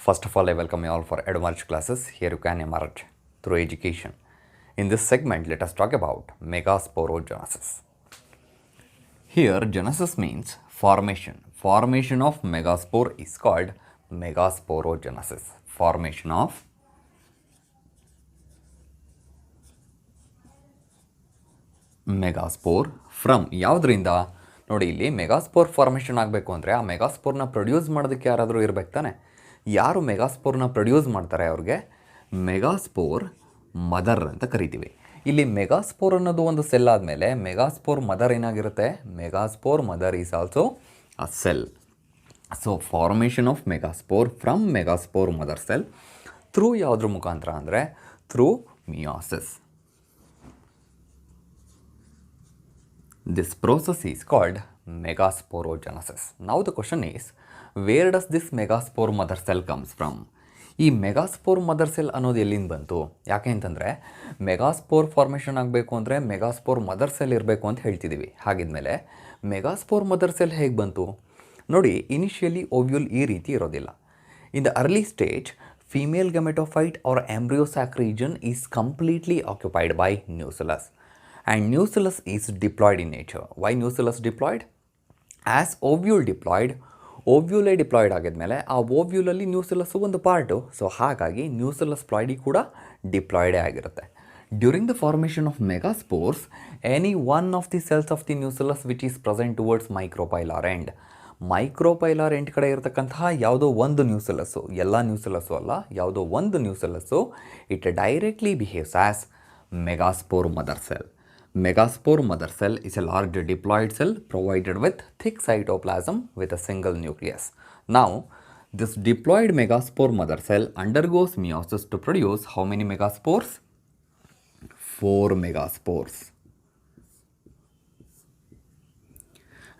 First of all, I welcome you all for Advanced classes. Here you can emerge through education. In this segment, let us talk about megasporogenesis. Here, genesis means formation. Formation of megaspore is called megasporogenesis. Formation of megaspore from ಯಾವುದರಿಂದ ನೋಡಿ, ಇಲ್ಲಿ megaspore formation ಆಗಬೇಕು ಅಂದರೆ ಆ ಮೆಗಾಸ್ಪೋರ್ನ produce ಮಾಡೋದಕ್ಕೆ ಯಾರಾದರೂ ಇರಬೇಕು ತಾನೆ. ಯಾರು ಮೆಗಾಸ್ಪೋರ್ನ ಪ್ರೊಡ್ಯೂಸ್ ಮಾಡ್ತಾರೆ ಅವ್ರಿಗೆ ಮೆಗಾಸ್ಪೋರ್ ಮದರ್ ಅಂತ ಕರಿತೀವಿ. ಇಲ್ಲಿ ಮೆಗಾಸ್ಪೋರ್ ಅನ್ನೋದು ಒಂದು ಸೆಲ್ ಆದಮೇಲೆ ಮೆಗಾಸ್ಪೋರ್ ಮದರ್ ಏನಾಗಿರುತ್ತೆ, megaspore mother is also a cell. So formation of megaspore from megaspore mother cell through ಯಾವುದ್ರ ಮುಖಾಂತರ ಅಂದರೆ through meiosis. This process is called megasporogenesis. Now the question is, where does this megaspore mother cell comes from? ಈ megaspore mother cell ಅನ್ನೋದು ಎಲ್ಲಿಂದ ಬಂತು? ಯಾಕೆ ಅಂತಂದರೆ megaspore formation ಆಗಬೇಕು ಅಂದರೆ ಮೆಗಾಸ್ಪೋರ್ ಮದರ್ ಸೆಲ್ ಇರಬೇಕು ಅಂತ ಹೇಳ್ತಿದ್ದೀವಿ. ಹಾಗಿದ್ಮೇಲೆ ಮೆಗಾಸ್ಪೋರ್ ಮದರ್ ಸೆಲ್ ಹೇಗೆ ಬಂತು ನೋಡಿ. ಇನಿಷಿಯಲಿ ಓವ್ಯೂಲ್ ಈ ರೀತಿ ಇರೋದಿಲ್ಲ. In the early stage female gametophyte or embryo sac region is completely occupied by nucellus. And nucellus is diploid in nature. Why nucellus diploid? As ovule diploid, ovule diploid ಆಗಿದ್ಮೇಲೆ ಆ ಓವ್ಯೂಲಲ್ಲಿ ನ್ಯೂಸೆಲಸ್ಸು ಒಂದು part. So ಹಾಗಾಗಿ ನ್ಯೂಸೆಲಸ್ ploidy ಕೂಡ ಡಿಪ್ಲಾಯ್ಡೇ ಆಗಿರುತ್ತೆ. During the formation of megaspores, any one of the cells of the nucellus which is present towards micropylar end. Micropylar end ಕಡೆ ಇರತಕ್ಕಂತಹ ಯಾವುದೋ ಒಂದು ನ್ಯೂಸೆಲಸ್ಸು, ಎಲ್ಲ ನ್ಯೂಸೆಲಸ್ಸು ಅಲ್ಲ, ಯಾವುದೋ ಒಂದು nucellus, it directly behaves as megaspore mother cell. Megaspore mother cell is a large diploid cell provided with thick cytoplasm with a single nucleus. Now, this diploid megaspore mother cell undergoes meiosis to produce how many megaspores? 4 megaspores.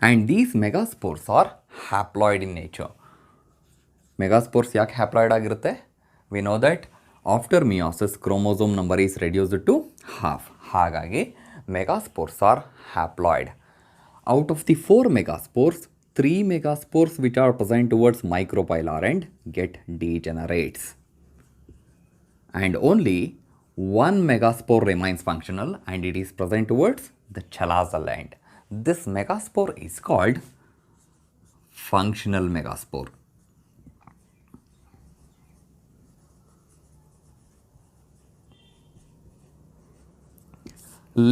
And these megaspores are haploid in nature. Megaspores yak haploid ಆಗಿರುತ್ತೆ? We know that after meiosis chromosome number is reduced to half. ಹಾಗಾಗಿ megaspores are haploid. Out of the 4 megaspores, 3 megaspores which are present towards micropylar end get degenerates. And only 1 megaspore remains functional and it is present towards the chalazal end. This megaspore is called functional megaspore.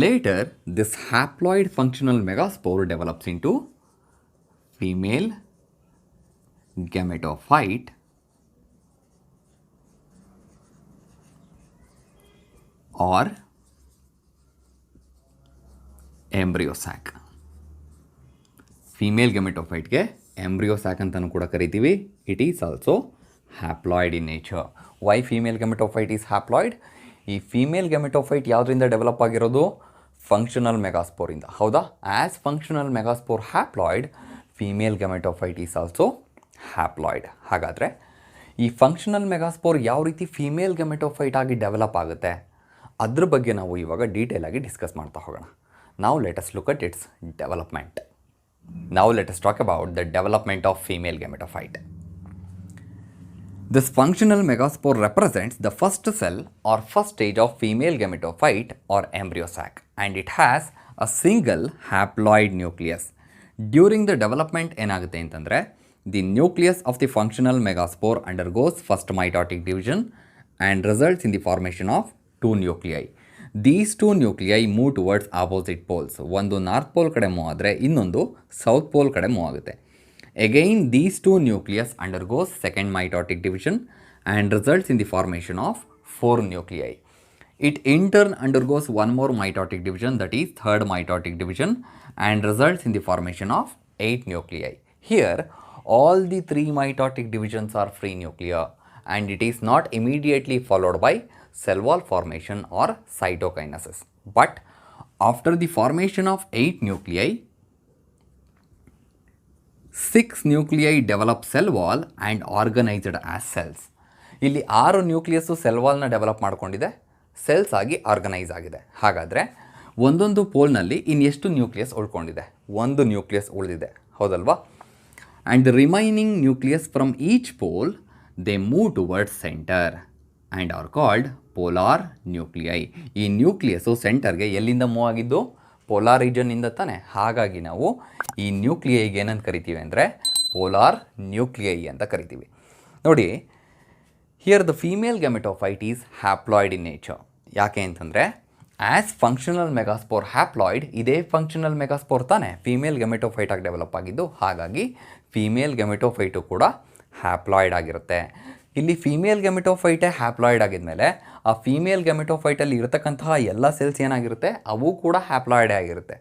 Later, this haploid functional megaspore develops into female gametophyte or embryo sac. Female gametophyte ಗೆ embryo sac ಅಂತಲೂ ಕೂಡ ಕರಿತೀವಿ. It is also haploid in nature. Why female gametophyte is haploid? ಈ female gametophyte ಯಾವುದರಿಂದ develop ಆಗಿರೋದು? Functional ಮೆಗಾಸ್ಪೋರಿಂದ, ಹೌದಾ? As functional megaspore haploid, female gametophyte is also haploid. ಹಾಗಾದರೆ ಈ ಫಂಕ್ಷನಲ್ ಮೆಗಾಸ್ಪೋರ್ ಯಾವ ರೀತಿ ಫೀಮೇಲ್ ಗೆಮೆಟೋಫೈಟ್ ಆಗಿ ಡೆವಲಪ್ ಆಗುತ್ತೆ ಅದ್ರ ಬಗ್ಗೆ ನಾವು ಇವಾಗ ಡೀಟೇಲ್ ಆಗಿ ಡಿಸ್ಕಸ್ ಮಾಡ್ತಾ ಹೋಗೋಣ. ನಾವು let us look at its development. ನಾವು let us talk about the development of female gametophyte. This functional megaspore represents the first cell or first stage of female gametophyte or embryo sac, and it has a single haploid nucleus. During the development ಏನಾಗುತ್ತೆ ಅಂತಂದರೆ, the nucleus of the functional megaspore undergoes first mitotic division and results in the formation of 2 nuclei. These 2 nuclei move towards opposite poles. ಒಂದು north pole ಕಡೆ move ಆದರೆ ಇನ್ನೊಂದು south pole ಕಡೆ move ಆಗುತ್ತೆ. Again, these 2 nucleus undergoes second mitotic division and results in the formation of 4 nuclei. It in turn undergoes one more mitotic division, that is third mitotic division, and results in the formation of 8 nuclei. Here, all the 3 mitotic divisions are free nuclear and it is not immediately followed by cell wall formation or cytokinesis. But after the formation of 8 nuclei, 6 nuclei develop cell wall and organized as cells. ಇಲ್ಲಿ 6 nucleus cell ವಾಲ್ನ develop ಮಾಡ್ಕೊಂಡಿದೆ, cells ಆಗಿ organise ಆಗಿದೆ. ಹಾಗಾದರೆ ಒಂದೊಂದು ಪೋಲ್ನಲ್ಲಿ ಇನ್ನೆಷ್ಟು nucleus ಉಳ್ಕೊಂಡಿದೆ? 1 nucleus ಉಳಿದಿದೆ, ಹೌದಲ್ವಾ? And the remaining nucleus from each pole they move towards centre and are called polar nuclei. ಈ ನ್ಯೂಕ್ಲಿಯಸ್ಸು ಸೆಂಟರ್ಗೆ ಎಲ್ಲಿಂದ ಮೂವ್ ಆಗಿದ್ದು? ಪೋಲಾರ್ ರೀಜನ್ನಿಂದ ತಾನೆ. ಹಾಗಾಗಿ ನಾವು ಈ ನ್ಯೂಕ್ಲಿಯೈಗೆ ಏನಂತ ಕರಿತೀವಿ ಅಂದರೆ ಪೋಲಾರ್ ನ್ಯೂಕ್ಲಿಯೈ ಅಂತ ಕರಿತೀವಿ. ನೋಡಿ, here the female gametophyte is haploid in nature. ಯಾಕೆ ಅಂತಂದರೆ ಆ್ಯಸ್ ಫಂಕ್ಷನಲ್ ಮೆಗಾಸ್ಪೋರ್ ಹ್ಯಾಪ್ಲಾಯ್ಡ್, ಇದೇ ಫಂಕ್ಷನಲ್ ಮೆಗಾಸ್ಪೋರ್ ತಾನೆ ಫೀಮೇಲ್ ಗೆಮೆಟೋಫೈಟಾಗಿ ಡೆವಲಪ್ ಆಗಿದ್ದು. ಹಾಗಾಗಿ ಫೀಮೇಲ್ ಗೆಮೆಟೋಫೈಟು ಕೂಡ ಹ್ಯಾಪ್ಲಾಯ್ಡ್ ಆಗಿರುತ್ತೆ. ಇಲ್ಲಿ ಫೀಮೇಲ್ ಗೆಮೆಟೋಫೈಟೇ ಹ್ಯಾಪ್ಲಾಯ್ಡ್ ಆಗಿದ್ಮೇಲೆ ಆ ಫೀಮೇಲ್ ಗೆಮೆಟೋಫೈಟಲ್ಲಿ ಇರತಕ್ಕಂತಹ ಎಲ್ಲ ಸೆಲ್ಸ್ ಏನಾಗಿರುತ್ತೆ? ಅವು ಕೂಡ ಹ್ಯಾಪ್ಲಾಯ್ಡೇ ಆಗಿರುತ್ತೆ.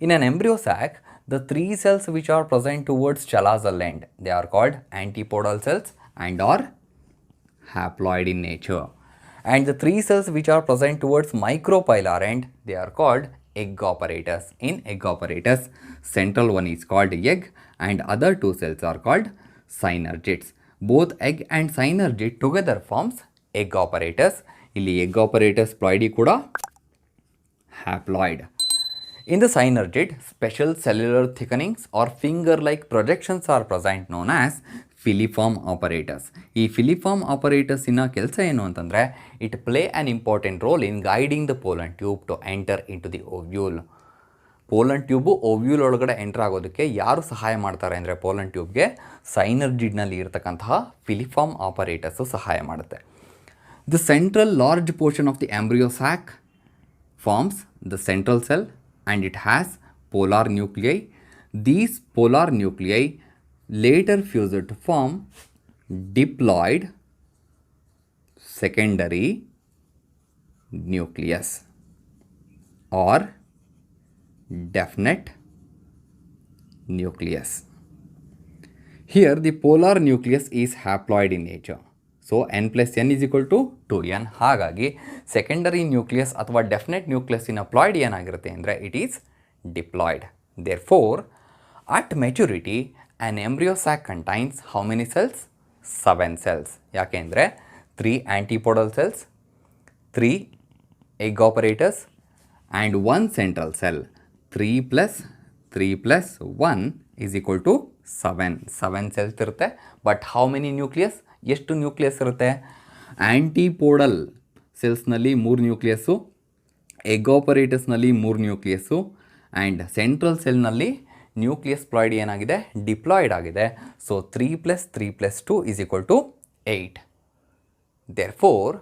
In an embryo sac, the 3 cells which are present towards chalazal end, they are called antipodal cells and are haploid in nature. And the 3 cells which are present towards micropylar end, they are called egg operators. In egg operators, central one is called egg and other 2 cells are called synergids. Both egg and synergid together forms egg operators. ಇಲ್ಲಿ egg operators ploidy ಕೂಡ haploid. In the synergid, special cellular thickenings or finger-like projections are present known as filiform operators. ಈ filiform operators ಇನ ಕೆಲಸ ಏನು ಅಂತಂದರೆ, it play an important role in guiding the pollen tube to enter into the ovule. Pollen tube ovule ಒಳಗಡೆ enter ಆಗೋದಕ್ಕೆ ಯಾರು ಸಹಾಯ ಮಾಡ್ತಾರೆ ಅಂದರೆ ಪೋಲನ್ ಟ್ಯೂಬ್ಗೆ ಸೈನರ್ಜಿಡ್ನಲ್ಲಿ ಇರತಕ್ಕಂತಹ ಫಿಲಿಫಾರ್ಮ್ ಆಪರೇಟರ್ಸು ಸಹಾಯ ಮಾಡುತ್ತೆ. The central large portion of the embryo sac forms the central cell and it has polar nuclei. These polar nuclei later fuse to form diploid secondary nucleus or definite nucleus. Here the polar nucleus is haploid in nature. So n plus n is equal to 2n. ಹಾಗಾಗಿ secondary nucleus ಅಥವಾ definite ನ್ಯೂಕ್ಲಿಯಸ್ಸಿನ ploid ಏನಾಗಿರುತ್ತೆ ಅಂದರೆ it is diploid. Therefore at maturity an embryo sac contains how many cells? 7 cells. ಯಾಕೆ ಅಂದರೆ 3 antipodal cells, 3 egg apparatus and 1 central cell. 3 + 1 is equal to 7. 7 cells ಇರುತ್ತೆ. But how many nucleus? ಎಷ್ಟು nucleus ಇರುತ್ತೆ? Antipodal ಸೆಲ್ಸ್ನಲ್ಲಿ 3 nucleus, egg ಆಪರೇಟರ್ಸ್ನಲ್ಲಿ 3 nucleus and central ಸೆಲ್ನಲ್ಲಿ nucleus ploid ಏನಾಗಿದೆ? Diploid ಆಗಿದೆ. So 3 + 3 + 2 is equal to 8. Therefore,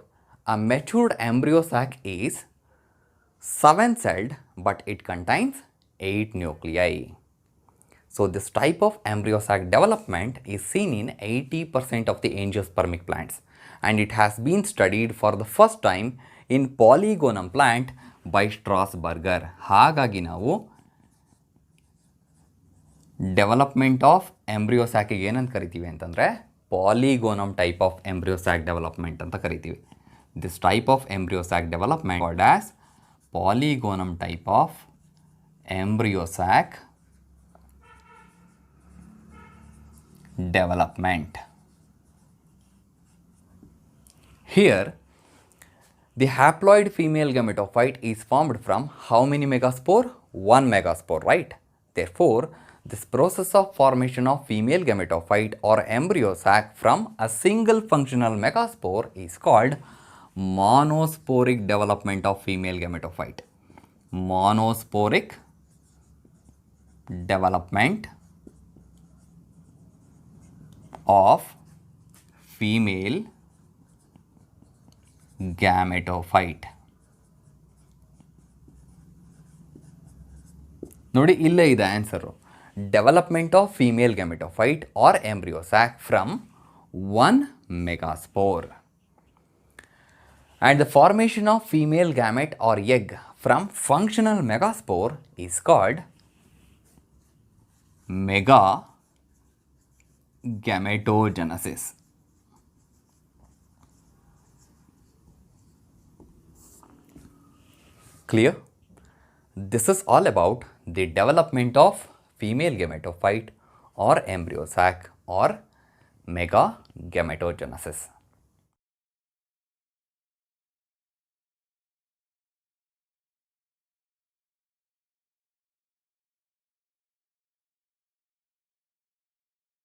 a matured embryo sac is 7-celled but it contains 8 nuclei. So this type of embryo sac development is seen in 80% of the angiospermic plants and it has been studied for the first time in Polygonum plant by Strasburger. ಹಾಗಾಗಿ ನಾವು development of embryo ಸ್ಯಾಕಿಗೆ ಏನಂತ ಕರಿತೀವಿ ಅಂತಂದರೆ polygonum type of embryo sac development ಅಂತ ಕರಿತೀವಿ. This type of embryo sac development called as polygonum type of embryo sac development. Here, the haploid female gametophyte is formed from how many megaspore? 1 megaspore, right? Therefore, this process of formation of female gametophyte or embryo sac from a single functional megaspore is called monosporic development of female gametophyte. Monosporic development of female gametophyte. ನೋಡಿ, ಇಲ್ಲೇ ಇದೆ answer. Development of female gametophyte or embryo sac from 1 megaspore. And the formation of female gamete or egg from functional megaspore is called megagametogenesis. Clear? This is all about the development of female gametophyte or embryo sac or megagametogenesis.